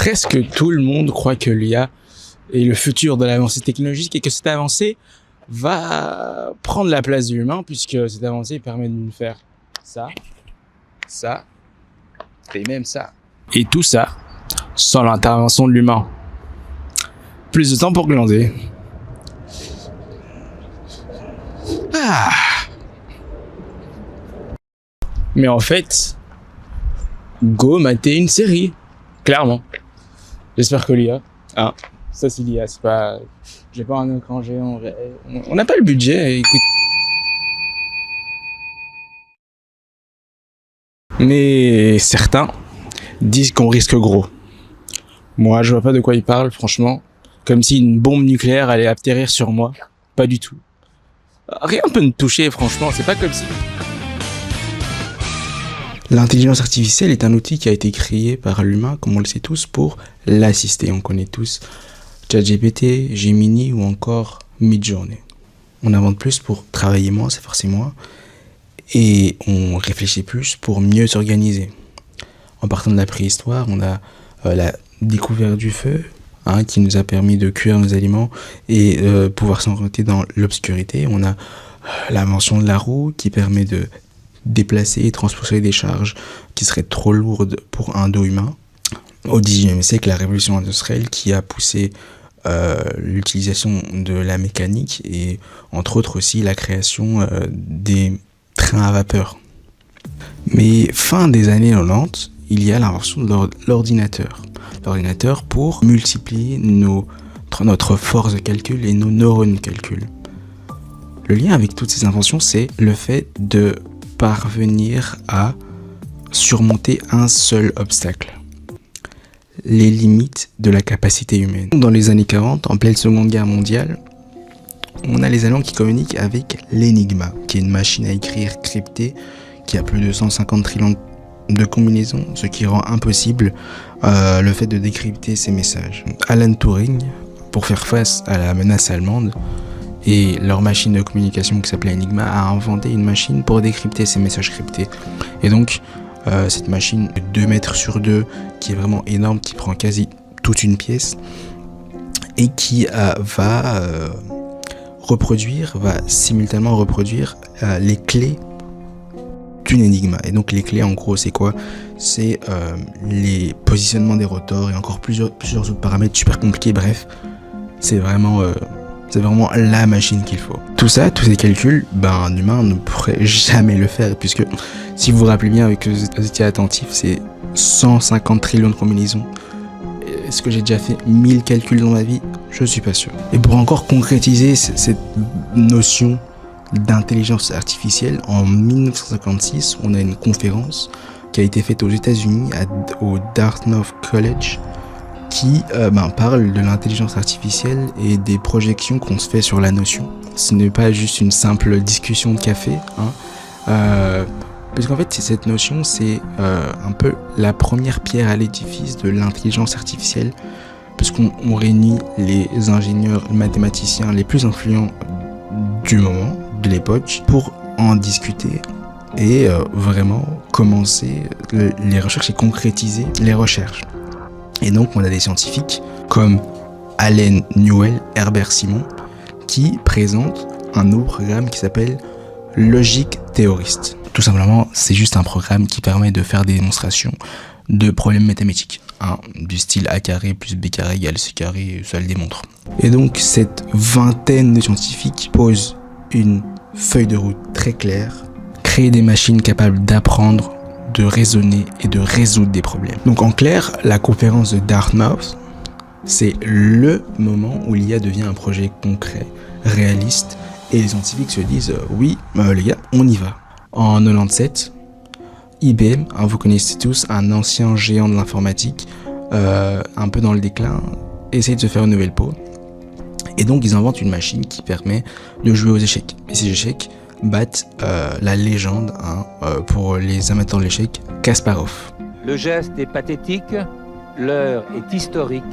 presque tout le monde croit que l'IA est le futur de l'avancée technologique et que cette avancée va prendre la place de l'humain, puisque cette avancée permet de nous faire ça, et même ça. Et tout ça sans l'intervention de l'humain. Plus de temps pour glander. Mais en fait, go mater une série, clairement. J'espère que l'IA. Ça c'est l'IA, c'est pas. J'ai pas un écran géant. On n'a pas le budget, écoute. Mais certains disent qu'on risque gros. Moi, je vois pas de quoi ils parlent, franchement. Comme si une bombe nucléaire allait atterrir sur moi. Pas du tout. Rien ne peut me toucher, franchement, c'est pas comme si. L'intelligence artificielle est un outil qui a été créé par l'humain, comme on le sait tous, pour l'assister. On connaît tous ChatGPT, Gemini ou encore Midjourney. On invente plus pour travailler moins, s'efforcer moins, et on réfléchit plus pour mieux s'organiser. En partant de la préhistoire, on a la découverte du feu, qui nous a permis de cuire nos aliments et pouvoir s'orienter dans l'obscurité. On a l'invention de la roue qui permet de déplacer et transporter des charges qui seraient trop lourdes pour un dos humain. Au XIXe siècle, la révolution industrielle qui a poussé l'utilisation de la mécanique et entre autres aussi la création des trains à vapeur. Mais fin des années 90, il y a l'invention de l'ordinateur. L'ordinateur pour multiplier notre force de calcul et nos neurones de calcul. Le lien avec toutes ces inventions, c'est le fait de parvenir à surmonter un seul obstacle. Les limites de la capacité humaine. Dans les années 40, en pleine Seconde Guerre mondiale, on a les Allemands qui communiquent avec l'Enigma, qui est une machine à écrire cryptée qui a plus de 150 trillions de combinaisons, ce qui rend impossible le fait de décrypter ces messages. Alan Turing, pour faire face à la menace allemande, et leur machine de communication qui s'appelait Enigma a inventé une machine pour décrypter ces messages cryptés. Et donc, cette machine de 2 mètres sur 2, qui est vraiment énorme, qui prend quasi toute une pièce, et qui va simultanément reproduire les clés d'une énigme. Et donc les clés, en gros, c'est quoi ? C'est les positionnements des rotors et encore plusieurs autres paramètres super compliqués. Bref, c'est vraiment la machine qu'il faut. Tout ça, tous ces calculs, un humain ne pourrait jamais le faire, puisque si vous vous rappelez bien, avec que vous étiez attentif, c'est 150 trillions de combinaisons. Est-ce que j'ai déjà fait 1000 calculs dans ma vie ? Je suis pas sûr. Et pour encore concrétiser cette notion d'intelligence artificielle, en 1956, on a une conférence qui a été faite aux États-Unis au Dartmouth College qui parle de l'intelligence artificielle et des projections qu'on se fait sur la notion. Ce n'est pas juste une simple discussion de café, parce qu'en fait cette notion c'est un peu la première pierre à l'édifice de l'intelligence artificielle, parce qu'on réunit les ingénieurs mathématiciens les plus influents du moment, de l'époque, pour en discuter et vraiment commencer les recherches et concrétiser les recherches. Et donc on a des scientifiques comme Allen Newell, Herbert Simon, qui présentent un nouveau programme qui s'appelle Logic Theorist. Tout simplement, c'est juste un programme qui permet de faire des démonstrations de problèmes mathématiques, du style A carré plus B carré égale C carré, ça le démontre. Et donc cette vingtaine de scientifiques posent une feuille de route très claire, créer des machines capables d'apprendre, de raisonner et de résoudre des problèmes. Donc en clair, la conférence de Dartmouth, c'est le moment où l'IA devient un projet concret, réaliste, et les scientifiques se disent oui, les gars, on y va. En 97, IBM, vous connaissez tous, un ancien géant de l'informatique, un peu dans le déclin, essaye de se faire une nouvelle peau. Et donc ils inventent une machine qui permet de jouer aux échecs. Et ces échecs battent la légende, pour les amateurs de l'échec, Kasparov. Le geste est pathétique, l'heure est historique.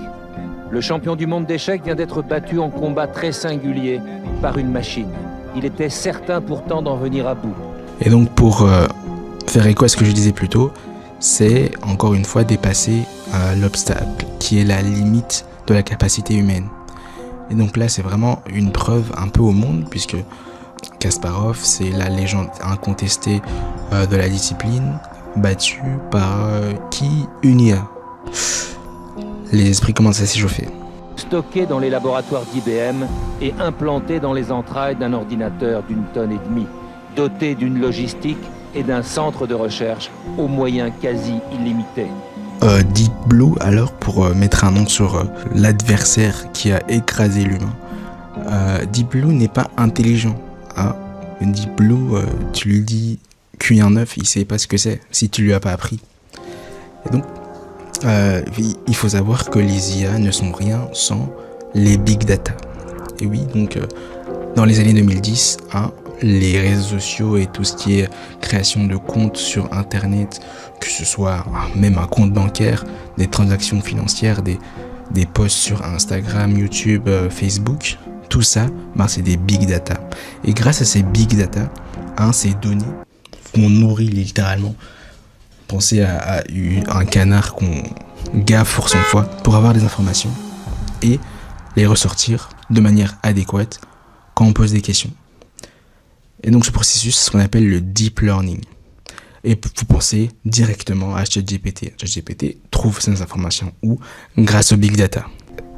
Le champion du monde d'échecs vient d'être battu en combat très singulier par une machine. Il était certain pourtant d'en venir à bout. Et donc pour faire écho à ce que je disais plus tôt, c'est encore une fois dépasser l'obstacle, qui est la limite de la capacité humaine. Et donc là, c'est vraiment une preuve un peu au monde, puisque Kasparov, c'est la légende incontestée de la discipline, battue par qui? Une IA. Les esprits commencent à s'échauffer. Stocké dans les laboratoires d'IBM et implanté dans les entrailles d'un ordinateur d'1,5 tonne, doté d'une logistique et d'un centre de recherche aux moyens quasi illimités. Deep Blue, alors, pour mettre un nom sur l'adversaire qui a écrasé l'humain. Deep Blue n'est pas intelligent. Hein. Deep Blue, tu lui dis cuit un œuf, il sait pas ce que c'est, si tu lui as pas appris. Et donc, il faut savoir que les IA ne sont rien sans les big data. Et oui, donc, dans les années 2010, les réseaux sociaux et tout ce qui est création de comptes sur Internet, que ce soit même un compte bancaire, des transactions financières, des posts sur Instagram, YouTube, Facebook, tout ça, c'est des big data. Et grâce à ces big data, ces données qu'on nourrit littéralement, pensez à un canard qu'on gaffe pour son foie pour avoir des informations et les ressortir de manière adéquate quand on pose des questions. Et donc ce processus, c'est ce qu'on appelle le deep learning. Et vous pensez directement à ChatGPT. ChatGPT trouve ces informations où? Grâce au big data.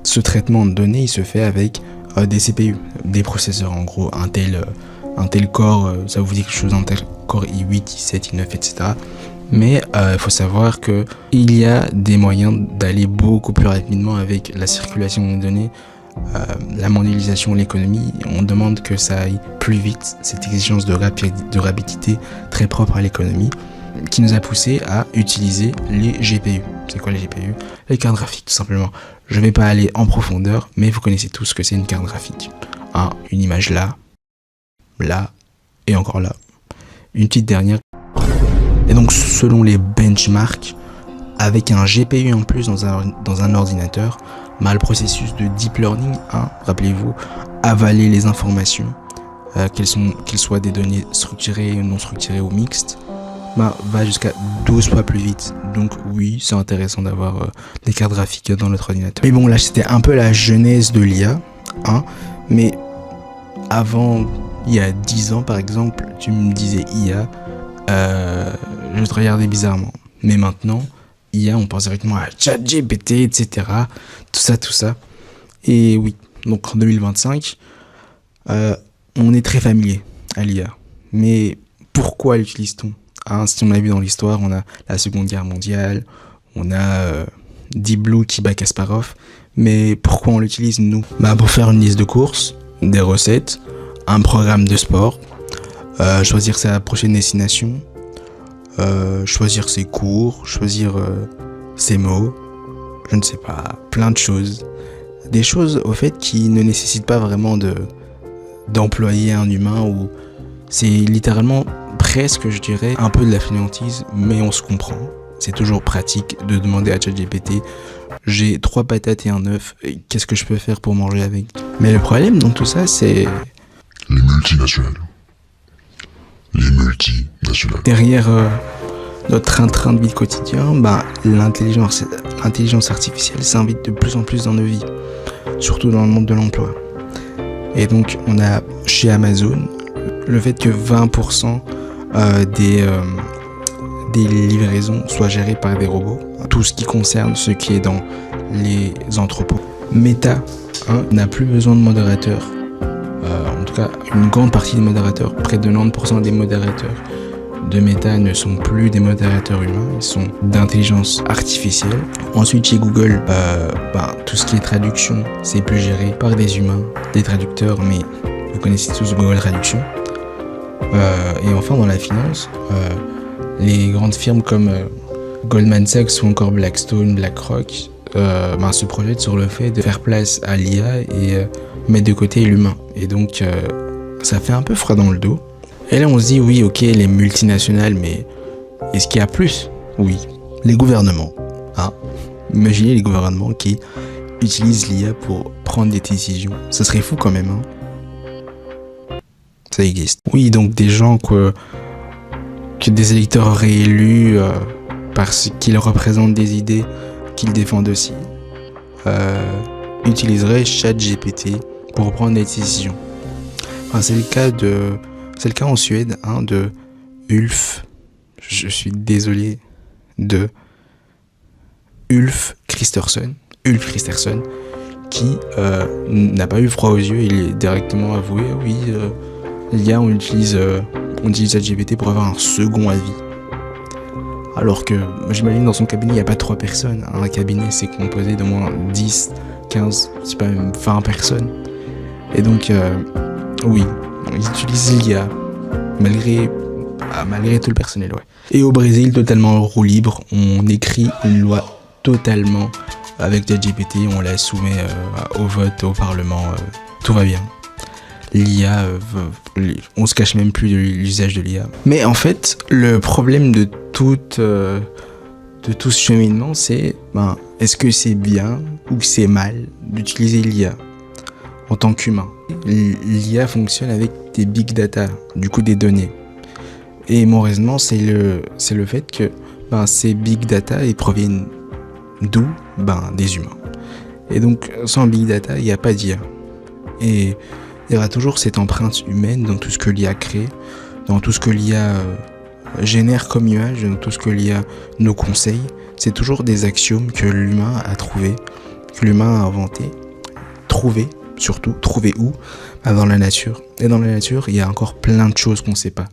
Ce traitement de données, il se fait avec des CPU, des processeurs en gros, Intel Core, ça vous dit quelque chose, Intel Core i8, i7, i9, etc. Mais il faut savoir qu'il y a des moyens d'aller beaucoup plus rapidement avec la circulation des données, la mondialisation, l'économie. On demande que ça aille plus vite, cette exigence de rapidité très propre à l'économie, qui nous a poussé à utiliser les GPU. C'est quoi les GPU? Les cartes graphiques, tout simplement. Je ne vais pas aller en profondeur, mais vous connaissez tous ce que c'est une carte graphique. Une image là, et encore là. Une petite dernière. Et donc, selon les benchmarks, avec un GPU en plus dans un ordinateur, le processus de deep learning, rappelez-vous, avaler les informations, qu'elles soient des données structurées, non structurées ou mixtes, va jusqu'à 12 fois plus vite. Donc oui, c'est intéressant d'avoir des cartes graphiques dans notre ordinateur. Mais bon, là, c'était un peu la genèse de l'IA, mais avant, il y a 10 ans, par exemple, tu me disais IA, je te regardais bizarrement. Mais maintenant, IA, on pense directement à ChatGPT, etc. Tout ça. Et oui, donc en 2025, on est très familier à l'IA. Mais pourquoi l'utilise-t-on? Si on a vu dans l'histoire, on a la Seconde Guerre mondiale, on a Deep Blue qui bat Kasparov. Mais pourquoi on l'utilise, nous? Pour faire une liste de courses, des recettes, un programme de sport, choisir sa prochaine destination, choisir ses cours, choisir ses mots, je ne sais pas, plein de choses. Des choses au fait qui ne nécessitent pas vraiment d'employer un humain, ou c'est littéralement presque, je dirais, un peu de la fainéantise, mais on se comprend. C'est toujours pratique de demander à ChatGPT, j'ai 3 patates et un œuf, qu'est-ce que je peux faire pour manger avec? Mais le problème dans tout ça, c'est les multinationales. Derrière notre train-train de vie quotidien, l'intelligence artificielle s'invite de plus en plus dans nos vies, surtout dans le monde de l'emploi. Et donc, on a chez Amazon le fait que 20% des livraisons soient gérées par des robots. Tout ce qui concerne ce qui est dans les entrepôts. Meta n'a plus besoin de modérateurs. En tout cas, une grande partie des modérateurs, près de 90% des modérateurs de Meta ne sont plus des modérateurs humains, ils sont d'intelligence artificielle. Ensuite, chez Google, tout ce qui est traduction, c'est plus géré par des humains, des traducteurs, mais vous connaissez tous Google Traduction. Et enfin, dans la finance, les grandes firmes comme Goldman Sachs ou encore Blackstone, BlackRock se projettent sur le fait de faire place à l'IA et mettre de côté l'humain. Et donc, ça fait un peu froid dans le dos. Et là, on se dit, oui, ok, les multinationales, mais est-ce qu'il y a plus? Oui, les gouvernements. Imaginez les gouvernements qui utilisent l'IA pour prendre des décisions. Ça serait fou quand même. Ça existe. Oui, donc des gens que des électeurs auraient élus parce qu'ils représentent des idées qu'ils défendent aussi, utiliserait ChatGPT pour prendre des décisions. Enfin, c'est le cas en Suède, hein, de Ulf. Je suis désolé, de Ulf Kristersson, qui n'a pas eu froid aux yeux. Il est directement avoué, oui, l'IA, on utilise ChatGPT pour avoir un second avis. Alors que, j'imagine, dans son cabinet, il n'y a pas 3 personnes. Un cabinet, c'est composé d'au moins 10, 15, c'est pas même 20 personnes. Et donc, oui, ils utilisent l'IA, malgré tout le personnel, ouais. Et au Brésil, totalement en roue libre, on écrit une loi totalement avec ChatGPT, on la soumet au vote, au Parlement, tout va bien. L'IA, on se cache même plus de l'usage de l'IA. Mais en fait, le problème de tout ce cheminement, c'est est-ce que c'est bien ou que c'est mal d'utiliser l'IA en tant qu'humain. L'IA fonctionne avec des big data, du coup des données. Et mon raisonnement, c'est le fait que ces big data, ils proviennent d'où ? Des humains. Et donc, sans big data, il n'y a pas d'IA. Et il y aura toujours cette empreinte humaine dans tout ce que l'IA crée, dans tout ce que l'IA génère comme image, dans tout ce que l'IA nous conseille. C'est toujours des axiomes que l'humain a trouvés, que l'humain a inventés. Surtout, trouver où ? Dans la nature. Et dans la nature, il y a encore plein de choses qu'on ne sait pas.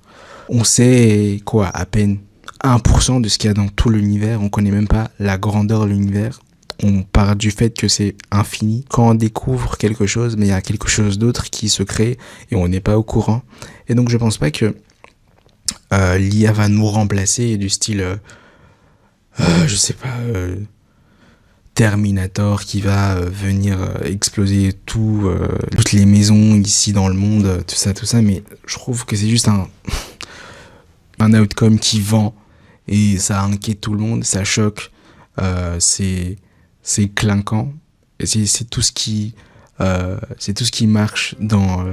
On sait à peine 1% de ce qu'il y a dans tout l'univers. On ne connaît même pas la grandeur de l'univers. On part du fait que c'est infini. Quand on découvre quelque chose, mais il y a quelque chose d'autre qui se crée et on n'est pas au courant. Et donc je pense pas que l'IA va nous remplacer du style, Terminator qui va venir exploser toutes les maisons ici dans le monde, tout ça. Mais je trouve que c'est juste un outcome qui vend et ça inquiète tout le monde, ça choque, c'est clinquant, et c'est tout ce qui marche dans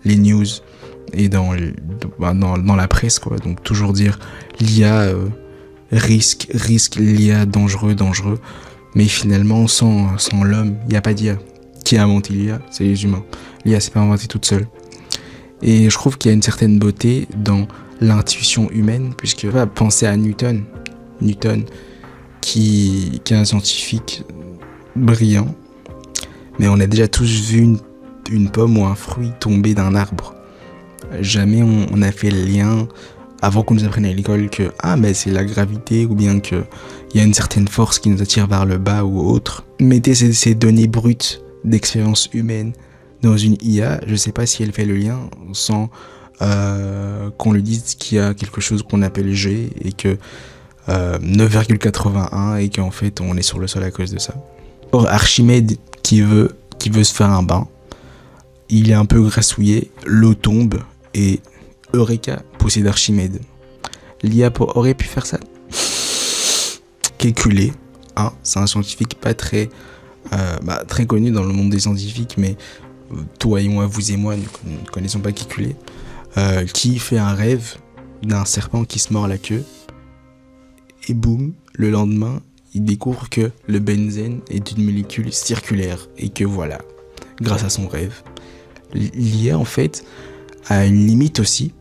les news et dans la presse, quoi. Donc toujours dire l'IA risque, l'IA dangereux, mais finalement sans l'homme, il n'y a pas d'IA. Qui a inventé l'IA ? C'est les humains. L'IA s'est pas inventée toute seule. Et je trouve qu'il y a une certaine beauté dans l'intuition humaine, puisque pensez à Newton qui est un scientifique brillant, mais on a déjà tous vu une pomme ou un fruit tomber d'un arbre. Jamais on a fait le lien avant qu'on nous apprenne à l'école que c'est la gravité, ou bien qu'il y a une certaine force qui nous attire vers le bas ou autre. Mettez ces données brutes d'expérience humaine dans une IA, je sais pas si elle fait le lien sans qu'on lui dise qu'il y a quelque chose qu'on appelle G et que 9,81 et qu'en fait on est sur le sol à cause de ça. Or Archimède qui veut se faire un bain, il est un peu grassouillé, l'eau tombe et Eureka, poussée d'Archimède. L'IA aurait pu faire ça. Calculer, c'est un scientifique pas très connu dans le monde des scientifiques, mais toi et moi, vous et moi, nous ne connaissons pas Calculer, qui fait un rêve d'un serpent qui se mord la queue, et boum, le lendemain, il découvre que le benzène est une molécule circulaire, et que voilà, grâce à son rêve, l'IA en fait a une limite aussi.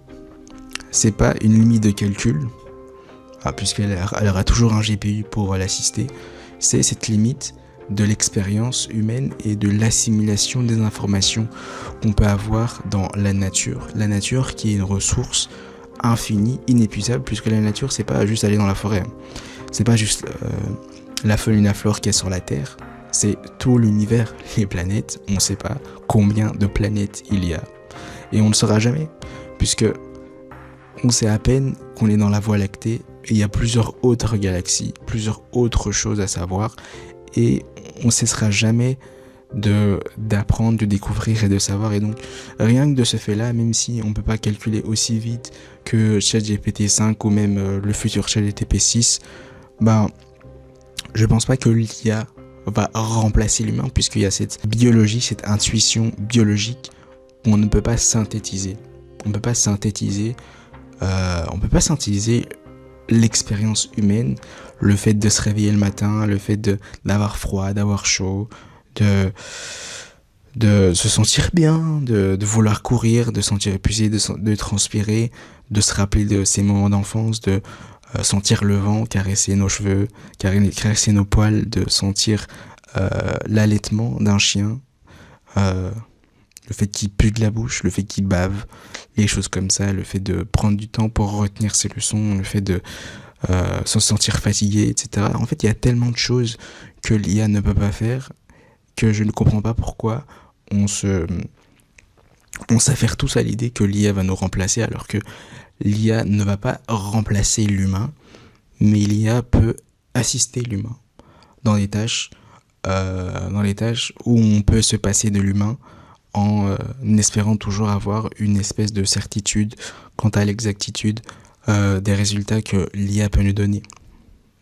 C'est pas une limite de calcul, puisqu'elle aura toujours un GPU pour l'assister. C'est cette limite de l'expérience humaine et de l'assimilation des informations qu'on peut avoir dans la nature. La nature qui est une ressource infinie, inépuisable, puisque la nature, c'est pas juste aller dans la forêt. C'est pas juste la faune et la flore qu'il y a sur la Terre. C'est tout l'univers, les planètes. On ne sait pas combien de planètes il y a. Et on ne le saura jamais, puisque on sait à peine qu'on est dans la Voie lactée et il y a plusieurs autres galaxies, plusieurs autres choses à savoir, et on ne cessera jamais d'apprendre, de découvrir et de savoir. Et donc rien que de ce fait là, même si on ne peut pas calculer aussi vite que ChatGPT 5 ou même le futur ChatGPT 6, je pense pas que l'IA va remplacer l'humain, puisqu'il y a cette biologie, cette intuition biologique qu'on ne peut pas synthétiser. On peut pas synthétiser l'expérience humaine, le fait de se réveiller le matin, le fait d'avoir froid, d'avoir chaud, de se sentir bien, de vouloir courir, de se sentir épuisé, de transpirer, de se rappeler de ses moments d'enfance, de sentir le vent caresser nos cheveux, caresser nos poils, de sentir l'allaitement d'un chien, le fait qu'il pue de la bouche, le fait qu'il bave, les choses comme ça, le fait de prendre du temps pour retenir ses leçons, le fait de se sentir fatigué, etc. En fait, il y a tellement de choses que l'IA ne peut pas faire que je ne comprends pas pourquoi on s'affaire tous à l'idée que l'IA va nous remplacer, alors que l'IA ne va pas remplacer l'humain, mais l'IA peut assister l'humain dans les tâches où on peut se passer de l'humain en espérant toujours avoir une espèce de certitude quant à l'exactitude des résultats que l'IA peut nous donner.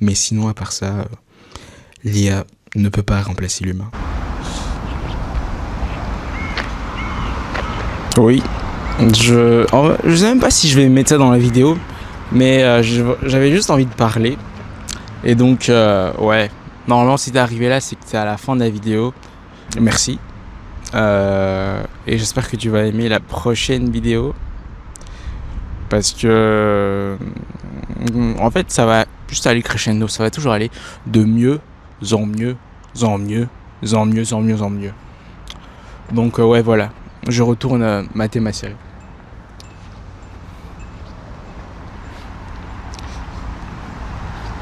Mais sinon, à part ça, l'IA ne peut pas remplacer l'humain. Oui, je sais même pas si je vais mettre ça dans la vidéo, mais j'avais juste envie de parler. Et donc, ouais, normalement si t'es arrivé là, c'est que t'es à la fin de la vidéo. Merci. Et j'espère que tu vas aimer la prochaine vidéo. Parce que, en fait, ça va juste aller crescendo. Ça va toujours aller de mieux en mieux, en mieux, en mieux, en mieux, en mieux. Donc, ouais, voilà. Je retourne mater ma série.